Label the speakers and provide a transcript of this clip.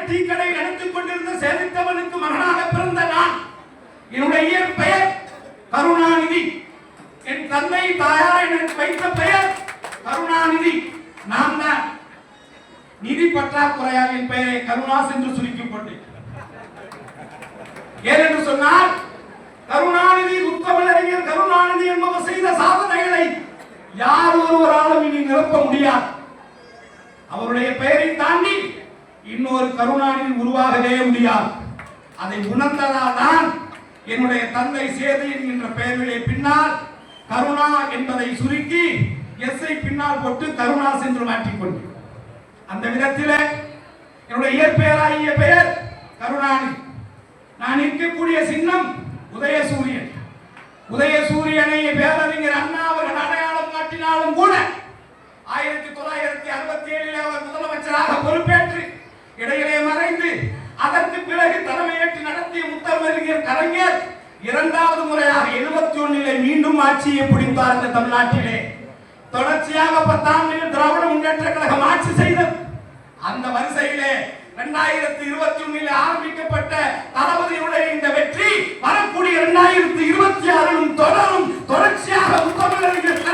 Speaker 1: Tea கடை நடத்திக் கொண்டிருந்த சேமித்தவனுக்கு மகனாக பிறந்த நான். என்னுடைய இயற்பெயர் கருணாநிதி. என் தந்தை தாயார் எனக்கு வைத்த பெயர் கருணாநிதி. நான் தான் நிதி பற்றாக்குறையால் என் பெயரை கருணாஸ் என்று சுருக்கிக் கொண்டேன். ஏனென்று சொன்னால் கருணாநிதி முத்தமிழறிஞர் கருணாநிதி என்பவர் செய்த சாதனைகளை யார் ஒருவராலும் இனி நிரப்ப முடியாது. அவருடைய பெயரை தாண்டி இன்னொரு கருணாநிதி உருவாகவே முடியாது. அதை உணர்ந்ததால் தான் என்னுடைய தந்தை சேது என்கின்ற பெயரிலே பின்னால் கருணா என்பதை சுருக்கி எஸ்ஐ பின்னால் போட்டு கருணாஸ் என்று மாற்றிக்கொண்டேன். அந்த விதத்தில் என்னுடைய இயற்பெயராகிய பெயர் கருணாநிதி. நான் இருக்கக்கூடிய சின்னம் உதயசூரியன். உதயசூரியனை பேரறிஞர் அண்ணா அவர்கள் அடையாளம் காட்டினாலும் கூட 1967 அவர் முதலமைச்சராக பொறுப்பேற்று இடையிலே மறைந்து அதற்கு பிறகு தலைமையேற்று நடத்திய முத்தமிழறிஞர் கலைஞர் இரண்டாவது முறையாக 71 மீண்டும் ஆட்சியை பிடித்தார். இந்த தமிழ்நாட்டிலே தொடர்ச்சியாக 10 ஆண்டுகள் திராவிட முன்னேற்ற கழகம் ஆட்சி செய்தது. அந்த வரிசையிலே 2021 ஆரம்பிக்கப்பட்ட தளபதியுடைய இந்த வெற்றி வரக்கூடிய 2026 தொடரும். தொடர்ச்சியாக முத்தமிழறிஞர்